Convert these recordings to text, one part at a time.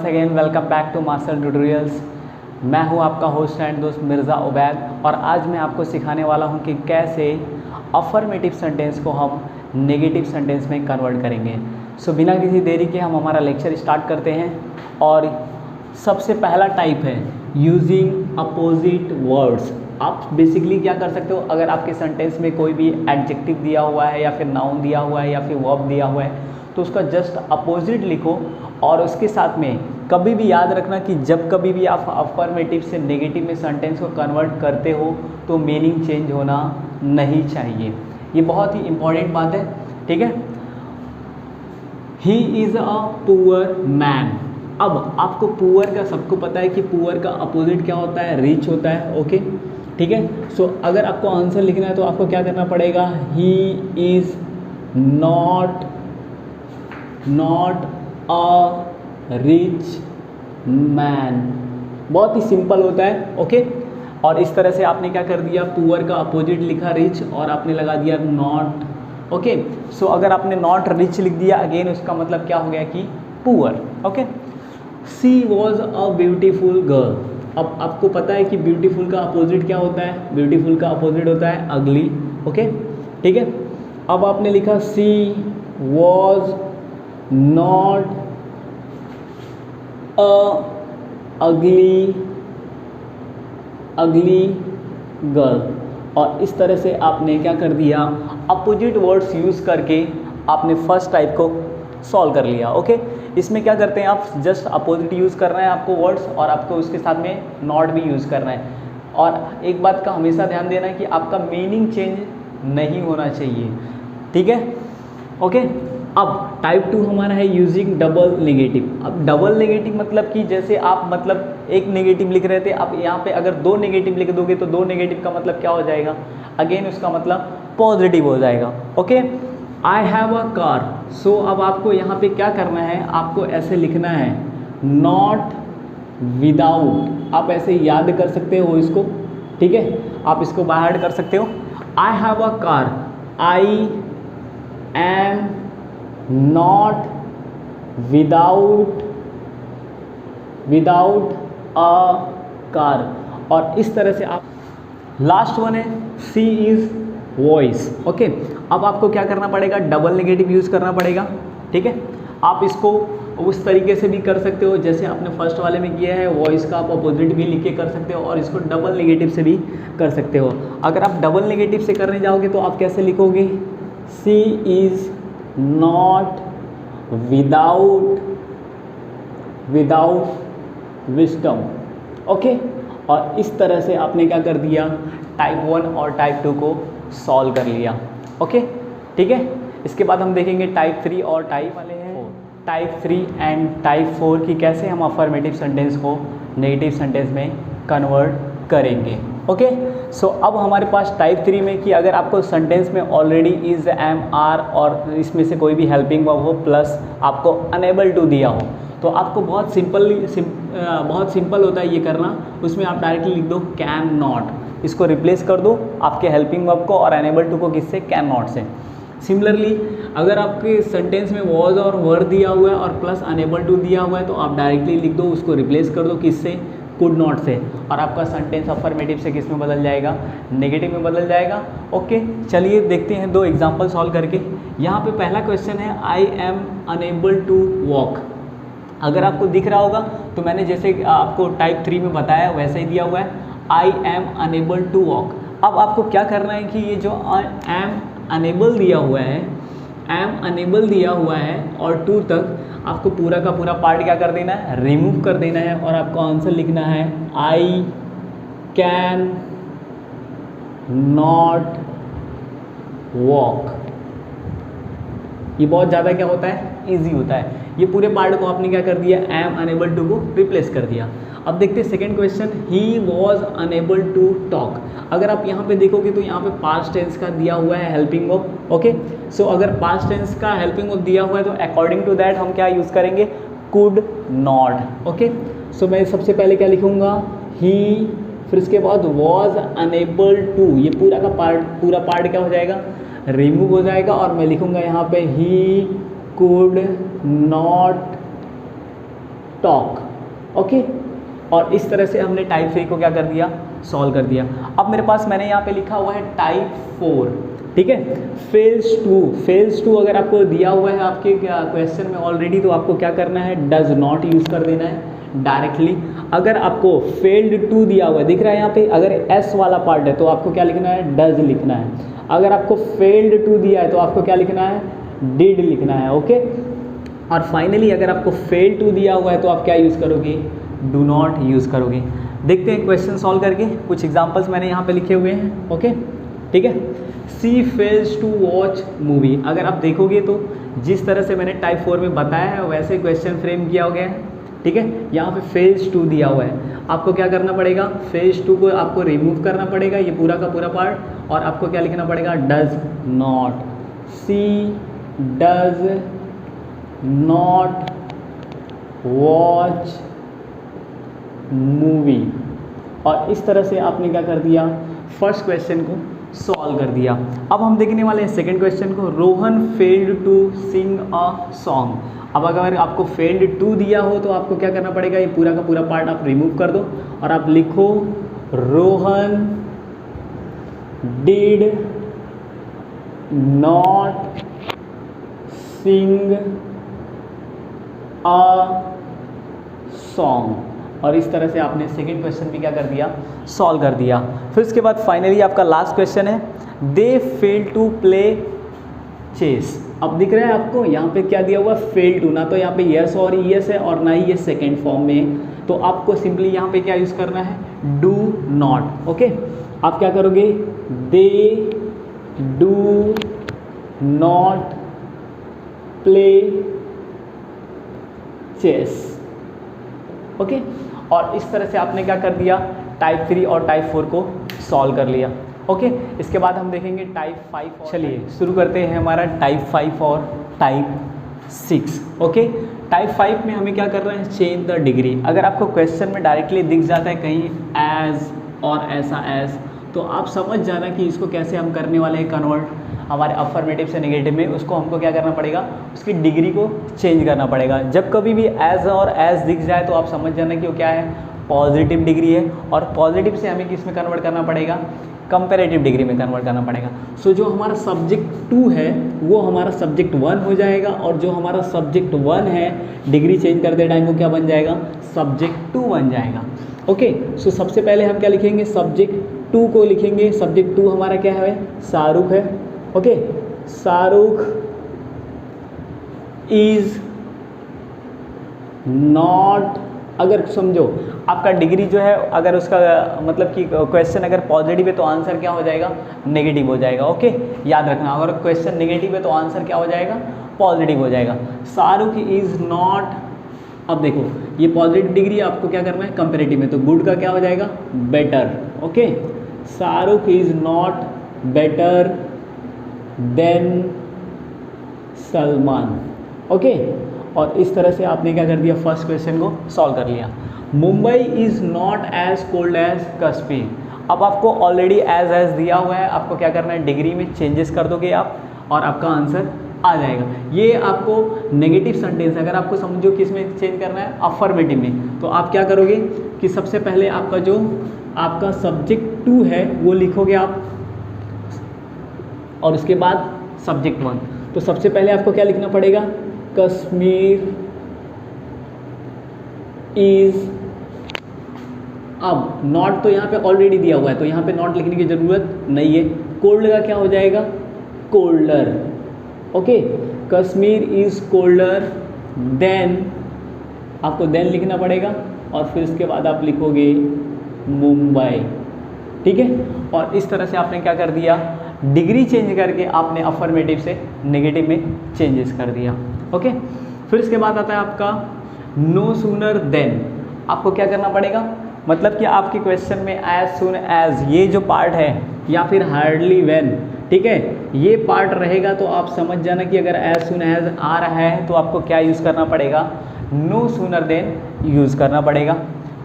Once again welcome back to master tutorials. मैं हूं आपका होस्ट एंड दोस्त मिर्ज़ा उबैद और आज मैं आपको सिखाने वाला हूं कि कैसे अफर्मेटिव सेंटेंस को हम नेगेटिव सेंटेंस में कन्वर्ट करेंगे। सो बिना किसी देरी के हम हमारा लेक्चर स्टार्ट करते हैं। और सबसे पहला टाइप है यूजिंग अपोजिट वर्ड्स। आप बेसिकली क्या कर सकते हो, अगर आपके सेंटेंस में कोई भी एडजेक्टिव दिया हुआ है या फिर नाउन दिया हुआ है या फिर वर्ब दिया हुआ है तो उसका जस्ट अपोजिट लिखो। और उसके साथ में कभी भी याद रखना कि जब कभी भी आप अफर्मेटिव से नेगेटिव में सेंटेंस को कन्वर्ट करते हो तो मीनिंग चेंज होना नहीं चाहिए। ये बहुत ही इंपॉर्टेंट बात है, ठीक है। He is a poor man. अब आपको पुअर का सबको पता है कि पुअर का अपोजिट क्या होता है, रिच होता है, ओके, ठीक है। सो अगर आपको आंसर लिखना है तो आपको क्या करना पड़ेगा, he is not a rich man. बहुत ही सिंपल होता है, ओके। और इस तरह से आपने क्या कर दिया, पुअर का अपोजिट लिखा रिच और आपने लगा दिया नॉट, ओके। सो अगर आपने नॉट रिच लिख दिया अगेन उसका मतलब क्या हो गया कि poor, okay. She was a beautiful girl. अब आपको पता है कि ब्यूटीफुल का अपोजिट क्या होता है, ब्यूटीफुल का अपोजिट होता है अगली, ओके, ठीक है। अब आपने लिखा सी वॉज नॉट अ अगली गर्ल। और इस तरह से आपने क्या कर दिया, अपोजिट वर्ड्स यूज़ करके आपने फर्स्ट टाइप को सॉल्व कर लिया, ओके। इसमें क्या करते हैं आप, जस्ट अपोजिट यूज़ कर रहे हैं आपको वर्ड्स और आपको उसके साथ में नॉट भी यूज़ करना है। और एक बात का हमेशा ध्यान देना है कि आपका मीनिंग चेंज नहीं होना चाहिए, ठीक है, ओके। अब टाइप 2 हमारा है यूजिंग डबल नेगेटिव। अब डबल नेगेटिव मतलब कि जैसे आप मतलब एक नेगेटिव लिख रहे थे, आप यहाँ पे अगर दो नेगेटिव लिख दोगे तो दो नेगेटिव का मतलब क्या हो जाएगा, अगेन उसका मतलब पॉजिटिव हो जाएगा, okay. I have a car. So अब आपको यहाँ पे क्या करना है, आपको ऐसे लिखना है नॉट विदाउट। आप ऐसे याद कर सकते हो इसको, ठीक है, आप इसको बाहर कर सकते हो। आई have a car, I am not without a car. और इस तरह से आप, लास्ट वन है सी इज़ वॉइस, ओके। अब आपको क्या करना पड़ेगा, डबल नेगेटिव यूज़ करना पड़ेगा, ठीक है। आप इसको उस तरीके से भी कर सकते हो जैसे आपने फर्स्ट वाले में किया है, वॉइस का आप अपोजिट भी लिख के कर सकते हो और इसको डबल नेगेटिव से भी कर सकते हो। अगर आप डबल नेगेटिव से करने जाओगे तो आप कैसे लिखोगे, she is not without wisdom, okay. और इस तरह से आपने क्या कर दिया, टाइप 1 और टाइप 2 को सॉल्व कर लिया, ओके, ठीक है। इसके बाद हम देखेंगे टाइप 3 और टाइप वाले हैं टाइप 3 एंड टाइप 4 की कैसे हम अफर्मेटिव सेंटेंस को नेगेटिव सेंटेंस में कन्वर्ट करेंगे, ओके। सो अब हमारे पास टाइप 3 में कि अगर आपको सेंटेंस में ऑलरेडी इज़, एम, आर और इसमें से कोई भी हेल्पिंग वर्ब हो प्लस आपको अनेबल टू दिया हो तो आपको बहुत सिंपल होता है ये करना। उसमें आप डायरेक्टली लिख दो कैन नॉट, इसको रिप्लेस कर दो आपके हेल्पिंग वर्ब को और अनेबल टू को किससे, कैन नॉट से। सिमिलरली अगर आपके सेंटेंस में वॉज और वर दिया हुआ है और प्लस अनेबल टू दिया हुआ है तो आप डायरेक्टली लिख दो, उसको रिप्लेस कर दो किससे, कुड नॉट से। और आपका सेंटेंस अफर्मेटिव से किस में बदल जाएगा, नेगेटिव में बदल जाएगा, ओके। चलिए देखते हैं दो एग्जांपल सॉल्व करके। यहाँ पे पहला क्वेश्चन है I am unable to walk. अगर आपको दिख रहा होगा तो मैंने जैसे आपको टाइप 3 में बताया वैसे ही दिया हुआ है, I am unable to walk. अब आपको क्या करना है कि ये जो एम अनेबल दिया हुआ है, एम अनेबल दिया हुआ है और टू तक आपको पूरा का पूरा पार्ट क्या कर देना है, रिमूव कर देना है और आपको आंसर लिखना है आई कैन नॉट वॉक। ये बहुत ज़्यादा क्या होता है, ईजी होता है। ये पूरे पार्ट को आपने क्या कर दिया, एम अनेबल टू को रिप्लेस कर दिया। अब देखते हैं second question, he was unable to talk. अगर आप यहाँ पे देखोगे तो यहाँ पे पास्ट टेंस का दिया हुआ है हेल्पिंग वर्ब, ओके। सो अगर पास्ट टेंस का हेल्पिंग वर्ब दिया हुआ है तो अकॉर्डिंग टू दैट हम क्या यूज़ करेंगे, कुड नॉट, ओके। सो मैं सबसे पहले क्या लिखूँगा, ही, फिर इसके बाद वॉज अनेबल टू, ये पूरा पार्ट क्या हो जाएगा, रिमूव हो जाएगा और मैं लिखूँगा यहाँ पे he could not talk, okay. और इस तरह से हमने टाइप 3 को क्या कर दिया, सॉल्व कर दिया। अब मेरे पास मैंने यहाँ पे लिखा हुआ है टाइप 4, ठीक है। फेल्स टू अगर आपको दिया हुआ है आपके क्वेश्चन में ऑलरेडी, तो आपको क्या करना है, डज नॉट यूज़ कर देना है डायरेक्टली। अगर आपको फेल्ड टू दिया हुआ है, दिख रहा है यहाँ पे, अगर एस वाला पार्ट है तो आपको क्या लिखना है, डज लिखना है। अगर आपको फेल्ड टू दिया है तो आपको क्या लिखना है, डिड लिखना है, ओके। और फाइनली अगर आपको फेल टू दिया हुआ है तो आप क्या यूज़ करोगे, डू नॉट यूज़ करोगे। देखते हैं क्वेश्चन सॉल्व करके, कुछ एग्जांपल्स मैंने यहाँ पे लिखे हुए हैं, ओके, ठीक है। सी फेल्स टू वॉच मूवी, अगर आप देखोगे तो जिस तरह से मैंने टाइप 4 में बताया है वैसे क्वेश्चन फ्रेम किया गया है, ठीक है। यहाँ पे फेल्स टू दिया हुआ है, आपको क्या करना पड़ेगा, फेल्स टू को आपको रिमूव करना पड़ेगा, ये पूरा का पूरा पार्ट, और आपको क्या लिखना पड़ेगा, does not. She does not watch movie. और इस तरह से आपने क्या कर दिया, फर्स्ट क्वेश्चन को सॉल्व कर दिया। अब हम देखने वाले हैं सेकंड क्वेश्चन को, Rohan failed to sing a song. अब अगर आपको फेल्ड टू दिया हो तो आपको क्या करना पड़ेगा, ये पूरा का पूरा पार्ट आप रिमूव कर दो और आप लिखो Rohan did not sing a song. और इस तरह से आपने सेकेंड क्वेश्चन भी क्या कर दिया, सॉल्व कर दिया। फिर उसके बाद फाइनली आपका लास्ट क्वेश्चन है, दे फेल टू प्ले चेस। अब दिख रहा है आपको यहाँ पे क्या दिया हुआ, फेल टू, ना तो यहाँ पे यस और यस है और ना ही ये सेकेंड फॉर्म में, तो आपको सिंपली यहाँ पे क्या यूज़ करना है, डू नॉट, ओके। आप क्या करोगे, they do not play chess, okay. और इस तरह से आपने क्या कर दिया, टाइप 3 और टाइप 4 को सॉल्व कर लिया, ओके। इसके बाद हम देखेंगे टाइप 5। चलिए शुरू करते हैं हमारा टाइप 5 और टाइप 6, ओके। टाइप 5 में हमें क्या करना है, चेंज द डिग्री। अगर आपको क्वेश्चन में डायरेक्टली दिख जाता है कहीं एज और ऐसा एज, तो आप समझ जाना कि इसको कैसे हम करने वाले हैं कन्वर्ट हमारे अफर्मेटिव से नेगेटिव में। उसको हमको क्या करना पड़ेगा, उसकी डिग्री को चेंज करना पड़ेगा। जब कभी भी एज और एज दिख जाए तो आप समझ जाना कि वो क्या है, पॉजिटिव डिग्री है। और पॉजिटिव से हमें किस में कन्वर्ट करना पड़ेगा, कंपैरेटिव डिग्री में कन्वर्ट करना पड़ेगा। सो जो हमारा सब्जेक्ट 2 है वो हमारा सब्जेक्ट 1 हो जाएगा, और जो हमारा सब्जेक्ट 1 है डिग्री चेंज करते टाइम वो क्या बन जाएगा, सब्जेक्ट 2 बन जाएगा, ओके। सो सबसे पहले हम क्या लिखेंगे, सब्जेक्ट 2 को लिखेंगे। सब्जेक्ट 2 हमारा क्या है, शाहरुख है, ओके। शाहरुख इज नॉट, अगर समझो आपका डिग्री जो है, अगर उसका मतलब कि क्वेश्चन अगर पॉजिटिव है तो आंसर क्या हो जाएगा, नेगेटिव हो जाएगा, ओके। याद रखना, अगर क्वेश्चन नेगेटिव है तो आंसर क्या हो जाएगा, पॉजिटिव हो जाएगा। शाहरुख इज नॉट, अब देखो ये पॉजिटिव डिग्री आपको क्या करना है, कंपेरेटिव में, तो गुड का क्या हो जाएगा, better, okay. Shahrukh is not better than Salman, okay. और इस तरह से आपने क्या कर दिया, फर्स्ट क्वेश्चन को सॉल्व कर लिया। Mumbai is not as cold as Kashmir. अब आपको ऑलरेडी एज दिया हुआ है, आपको क्या करना है, डिग्री में चेंजेस कर दोगे आप और आपका आंसर आ जाएगा। ये आपको नेगेटिव सेंटेंस, अगर आपको समझो कि इसमें चेंज करना है अफर्मेटिव में, तो आप क्या करोगे कि सबसे पहले आपका जो आपका सब्जेक्ट 2 है वो लिखोगे आप, और उसके बाद सब्जेक्ट 1। तो सबसे पहले आपको क्या लिखना पड़ेगा, कश्मीर इज, अब नॉट तो यहाँ पे ऑलरेडी दिया हुआ है तो यहाँ पे नॉट लिखने की ज़रूरत नहीं है। कोल्ड का क्या हो जाएगा, colder, okay. Kashmir is colder than, आपको देन लिखना पड़ेगा, और फिर उसके बाद आप लिखोगे मुंबई, ठीक है। और इस तरह से आपने क्या कर दिया, डिग्री चेंज करके आपने अफर्मेटिव से नेगेटिव में चेंजेस कर दिया, ओके। फिर इसके बाद आता है आपका नो सूनर देन। आपको क्या करना पड़ेगा, मतलब कि आपके क्वेश्चन में एज सून एज ये जो पार्ट है, या फिर हार्डली व्हेन, ठीक है, ये पार्ट रहेगा तो आप समझ जाना कि अगर एज सून एज आ रहा है तो आपको क्या यूज़ करना पड़ेगा, नो सूनर देन यूज़ करना पड़ेगा,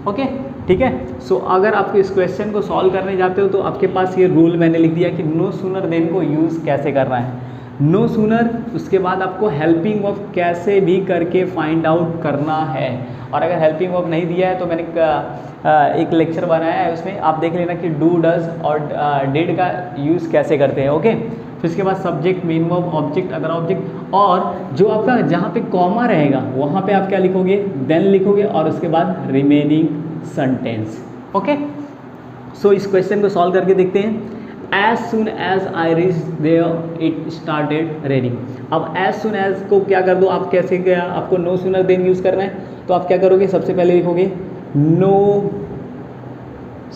ओके, ठीक है। सो अगर आप इस क्वेश्चन को सॉल्व करने जाते हो तो आपके पास ये रूल मैंने लिख दिया कि नो सूनर देन को यूज़ कैसे करना है। नो सूनर, उसके बाद आपको हेल्पिंग वर्ब कैसे भी करके फाइंड आउट करना है। और अगर हेल्पिंग वर्ब नहीं दिया है तो मैंने एक लेक्चर बनाया है, उसमें आप देख लेना कि डू, डज और डिड का यूज़ कैसे करते हैं। ओके, फिर उसके बाद subject, main verb, object, other object, और जो आपका जहाँ पे कॉमा रहेगा वहाँ पे आप क्या लिखोगे, देन लिखोगे, और उसके बाद रिमेनिंग सेंटेंस। ओके, सो इस क्वेश्चन को सॉल्व करके देखते हैं। As soon as I reached there, it started raining। अब as soon as को क्या कर दो आप, कैसे क्या आपको no sooner than यूज़ करना है, तो आप क्या करोगे, सबसे पहले लिखोगे no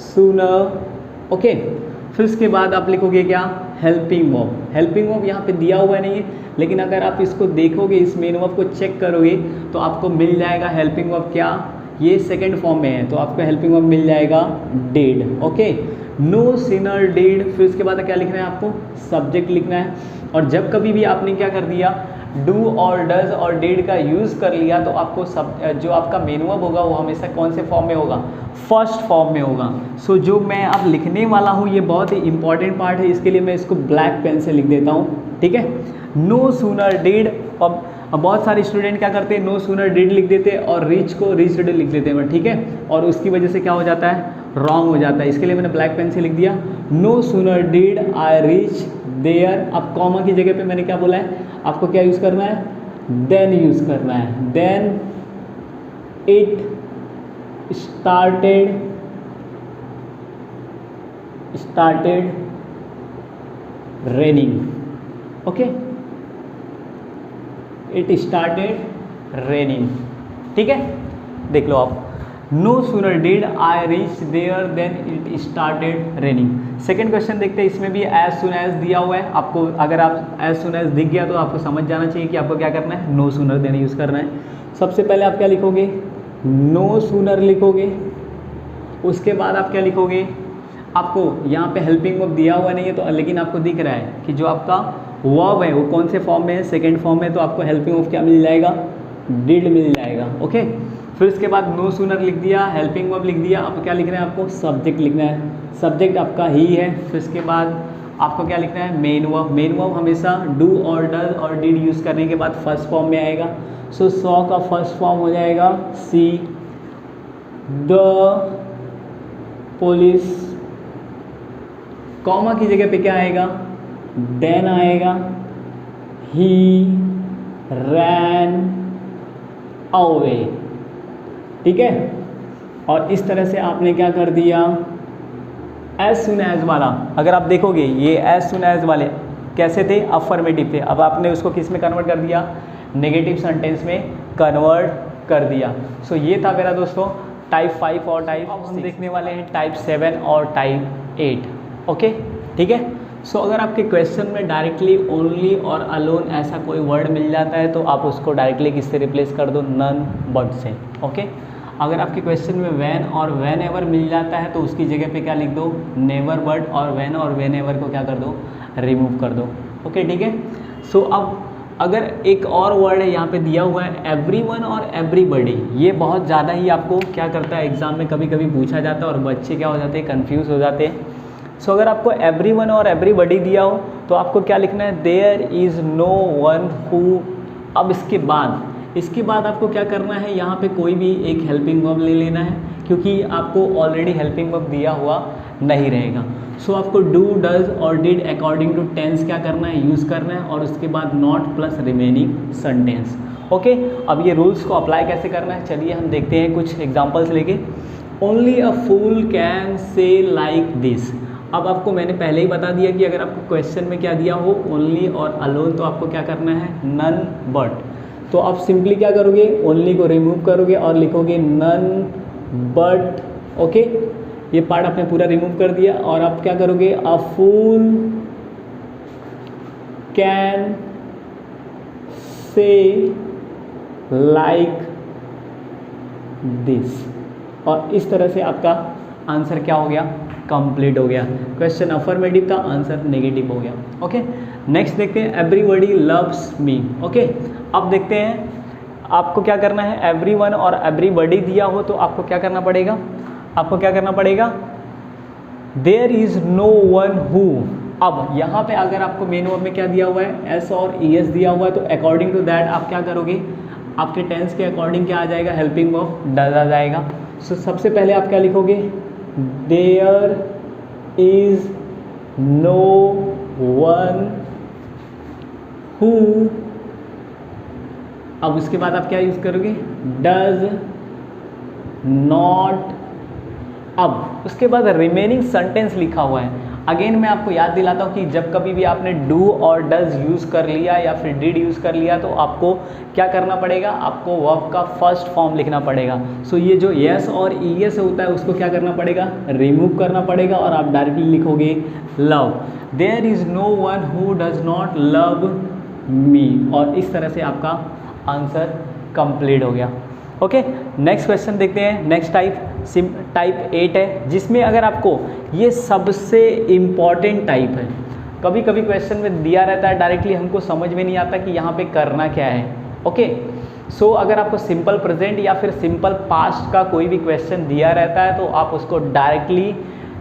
sooner। ओके, फिर उसके बाद आप लिखोगे क्या, हेल्पिंग वर्ब। हेल्पिंग वर्ब यहाँ पे दिया हुआ नहीं है, लेकिन अगर आप इसको देखोगे, इस मेन वर्ब को चेक करोगे तो आपको मिल जाएगा हेल्पिंग वर्ब क्या, ये सेकंड फॉर्म में है, तो आपको हेल्पिंग वर्ब मिल जाएगा डिड। ओके, नो सीनर डिड, फिर उसके बाद क्या लिखना है आपको, सब्जेक्ट लिखना है। और जब कभी भी आपने क्या कर दिया, डू और डज और डिड का यूज़ कर लिया, तो आपको जो आपका मेन वर्ब होगा वो हमेशा कौन से फॉर्म में होगा, फर्स्ट फॉर्म में होगा। सो जो मैं अब लिखने वाला हूँ ये बहुत ही इंपॉर्टेंट पार्ट है, इसके लिए मैं इसको ब्लैक पेन से लिख देता हूँ, ठीक है। नो सूनर डिड, अब बहुत सारे स्टूडेंट क्या करते हैं, नो सूनर डिड लिख देते हैं और रीच को रीच्ड लिख लेते हैं, ठीक है, और उसकी वजह से क्या हो जाता है, रॉन्ग हो जाता है। इसके लिए मैंने ब्लैक पेन से लिख दिया, no sooner did I reach there. अब कॉमा की जगह पे मैंने क्या बोला है, आपको क्या यूज़ करना है, देन यूज़ करना है। Than it started raining. Okay, it started raining, ठीक है, देख लो आप। No sooner did I reach there than it started raining. Second question देखते हैं, इसमें भी एज सुन एज दिया हुआ है। आपको अगर आप एज सुन एज दिख गया तो आपको समझ जाना चाहिए कि आपको क्या करना है, नो सूनर देन यूज़ करना है। सबसे पहले आप क्या लिखोगे, नो सूनर लिखोगे, उसके बाद आप क्या लिखोगे, आपको यहाँ पे हेल्पिंग वर्ब दिया हुआ नहीं है तो, लेकिन आपको दिख रहा है कि जो आपका वर्ब है वो कौन से फॉर्म में है, सेकेंड फॉर्म में, तो आपको हेल्पिंग वर्ब क्या मिल जाएगा, डिड मिल जाएगा। ओके, फिर उसके बाद नो सूनर लिख दिया, हेल्पिंग वर्ब लिख दिया, अब क्या लिखना है आपको, सब्जेक्ट लिखना है, सब्जेक्ट आपका ही है। फिर उसके बाद आपको क्या लिखना है, मेन वर्ब। मेन वर्ब हमेशा डू और डज और डिड यूज़ करने के बाद फर्स्ट फॉर्म में आएगा। सो सॉ का फर्स्ट फॉर्म हो जाएगा सी द पुलिस, कॉमा की जगह पे क्या आएगा, देन आएगा, ही रैन अवे, ठीक है। और इस तरह से आपने क्या कर दिया, एज सुन एज वाला, अगर आप देखोगे ये एज सुन एज वाले कैसे थे, अफर्मेटिव थे, अब आपने उसको किस में कन्वर्ट कर दिया, नेगेटिव सेंटेंस में कन्वर्ट कर दिया। सो ये था मेरा दोस्तों टाइप 5 और टाइप 6। अब हम देखने वाले हैं टाइप 7 और टाइप 8। ओके, ठीक है। सो अगर आपके क्वेश्चन में डायरेक्टली ओनली और अलोन ऐसा कोई वर्ड मिल जाता है तो आप उसको डायरेक्टली किससे रिप्लेस कर दो, नन बट से। ओके, अगर आपके क्वेश्चन में वैन और वैन एवर मिल जाता है तो उसकी जगह पे क्या लिख दो, नेवर बट, और वैन एवर को क्या कर दो, रिमूव कर दो। ओके, ठीक है। सो अब अगर एक और वर्ड है यहाँ पे दिया हुआ है एवरीवन और एवरीबॉडी, ये बहुत ज़्यादा ही आपको क्या करता है, एग्जाम में कभी कभी पूछा जाता है और बच्चे क्या हो जाते हैं, कन्फ्यूज़ हो जाते हैं। सो अगर आपको एवरीवन और एवरीबॉडी दिया हो तो आपको क्या लिखना है, there is no one who. अब इसके बाद आपको क्या करना है, यहाँ पे कोई भी एक हेल्पिंग वर्ब ले लेना है, क्योंकि आपको ऑलरेडी हेल्पिंग वर्ब दिया हुआ नहीं रहेगा। सो आपको डू, डज और डिड अकॉर्डिंग टू टेंस क्या करना है, यूज़ करना है, और उसके बाद not plus remaining sentence. Okay, अब ये रूल्स को अप्लाई कैसे करना है, चलिए हम देखते हैं कुछ एग्जाम्पल्स लेके। Only a fool can say like this. अब आपको मैंने पहले ही बता दिया कि अगर आपको क्वेश्चन में क्या दिया हो, ओनली और अलोन, तो आपको क्या करना है, नन बट। तो आप सिंपली क्या करोगे, ओनली को रिमूव करोगे और लिखोगे नन बट। ओके, ये पार्ट आपने पूरा रिमूव कर दिया, और आप क्या करोगे, अ fool can say like this. और इस तरह से आपका आंसर क्या हो गया, कंप्लीट हो गया। क्वेश्चन अफर्मेटिव था, आंसर नेगेटिव हो गया। ओके, नेक्स्ट देखते हैं, एवरीबॉडी लव्स मी। ओके, अब देखते हैं आपको क्या करना है, एवरीवन और एवरीबॉडी दिया हो तो आपको क्या करना पड़ेगा, there is no one who. अब यहाँ पे अगर आपको मेन वर्ब में क्या दिया हुआ है, एस और ई एस दिया हुआ है, तो अकॉर्डिंग टू दैट आप क्या करोगे, आपके टेंस के अकॉर्डिंग क्या आ जाएगा, हेल्पिंग वर्ब डज आ जाएगा। सो सबसे पहले आप क्या लिखोगे, there is no one who, अब उसके बाद आप क्या यूज़ करोगे, डज नॉट। अब उसके बाद रिमेनिंग सेंटेंस लिखा हुआ है। अगेन मैं आपको याद दिलाता हूँ कि जब कभी भी आपने डू और डज यूज़ कर लिया या फिर डिड यूज़ कर लिया तो आपको क्या करना पड़ेगा, आपको वर्ब का फर्स्ट फॉर्म लिखना पड़ेगा। सो ये जो यस और ई एस होता है उसको क्या करना पड़ेगा, रिमूव करना पड़ेगा और आप डायरेक्टली लिखोगे love. There is no one who does not love me, और इस तरह से आपका आंसर कंप्लीट हो गया। ओके, नेक्स्ट क्वेश्चन देखते हैं। नेक्स्ट टाइप 8 है, जिसमें अगर आपको ये सबसे इम्पॉर्टेंट टाइप है, कभी कभी क्वेश्चन में दिया रहता है डायरेक्टली हमको समझ में नहीं आता कि यहाँ पे करना क्या है। ओके, सो अगर आपको सिंपल प्रेजेंट या फिर सिंपल पास्ट का कोई भी क्वेश्चन दिया रहता है तो आप उसको डायरेक्टली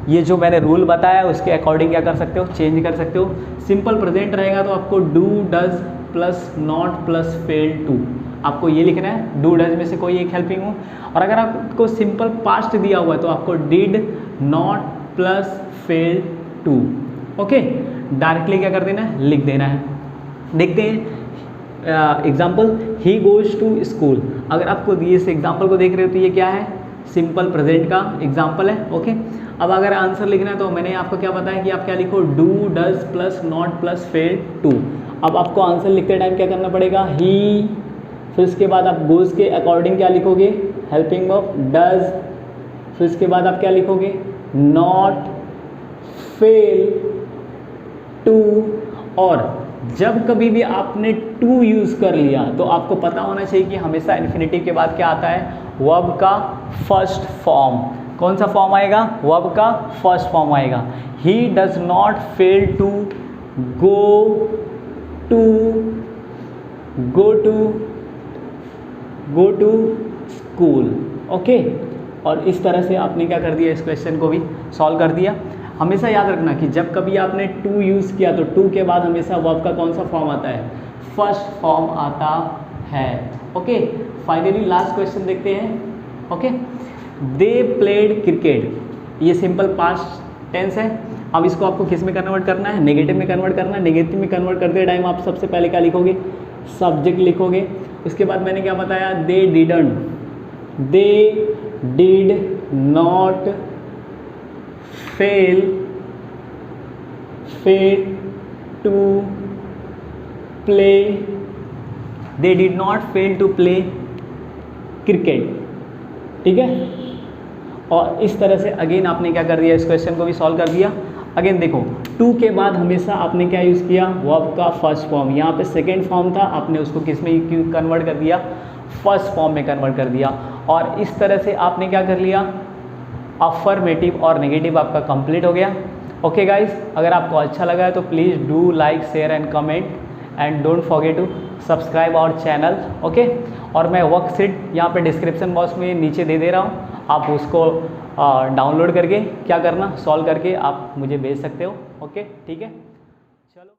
ये जो मैंने रूल बताया उसके अकॉर्डिंग क्या कर सकते हो, चेंज कर सकते हो। सिंपल प्रेजेंट रहेगा तो आपको do does plus not plus fail to, आपको ये लिखना है, डू डज में से कोई एक हेल्पिंग हो। और अगर आपको सिंपल पास्ट दिया हुआ है तो आपको did not plus fail to. Okay, directly क्या कर देना है, लिख देना है। देखते हैं example, he goes to school. अगर आपको इस एग्जाम्पल को देख रहे हो तो ये क्या है, सिंपल प्रेजेंट का एग्जाम्पल है। ओके, अब अगर आंसर लिखना है तो मैंने आपको क्या बताया कि आप क्या लिखो, do does plus not plus fail to. अब आपको आंसर लिखते टाइम क्या करना पड़ेगा, ही, फिर उसके बाद आप गोज के अकॉर्डिंग क्या लिखोगे, हेल्पिंग वर्ब डज, फिर उसके बाद आप क्या लिखोगे, नॉट, फेल, टू। और जब कभी भी आपने टू यूज़ कर लिया तो आपको पता होना चाहिए कि हमेशा इन्फिनिटिव के बाद क्या आता है, वर्ब का फर्स्ट फॉर्म। कौन सा फॉर्म आएगा, वर्ब का फर्स्ट फॉर्म आएगा। He does not fail to go to school. Okay, और इस तरह से आपने क्या कर दिया, इस क्वेश्चन को भी सॉल्व कर दिया। हमेशा याद रखना कि जब कभी आपने टू यूज़ किया तो टू के बाद हमेशा वर्ब का कौन सा फॉर्म आता है, फर्स्ट फॉर्म आता है। ओके, फाइनली लास्ट क्वेश्चन देखते हैं। ओके, दे प्लेड क्रिकेट, ये सिंपल पास्ट टेंस है। अब इसको आपको किस में कन्वर्ट करना है, नेगेटिव में कन्वर्ट करना है। नेगेटिव में कन्वर्ट करते टाइम आप सबसे पहले क्या लिखोगे, सब्जेक्ट लिखोगे। उसके बाद मैंने क्या बताया, they did not fail to play, they did not fail to play cricket. ठीक है, और इस तरह से अगेन आपने क्या कर दिया, इस क्वेश्चन को भी सॉल्व कर दिया। अगेन देखो, टू के बाद हमेशा आपने क्या यूज़ किया, वर्ब का फर्स्ट फॉर्म। यहाँ पे सेकेंड फॉर्म था, आपने उसको किस में कन्वर्ट कर दिया, फर्स्ट फॉर्म में कन्वर्ट कर दिया। और इस तरह से आपने क्या कर लिया, अफर्मेटिव और नेगेटिव आपका कंप्लीट हो गया। ओके गाइज, अगर आपको अच्छा लगा है तो please do like, share and comment and don't forget to subscribe our channel. Okay, और मैं वर्कशीट यहाँ पे डिस्क्रिप्शन बॉक्स में नीचे दे रहा हूँ, आप उसको डाउनलोड करके क्या करना, सॉल्व करके आप मुझे भेज सकते हो। ओके, ठीक है, चलो।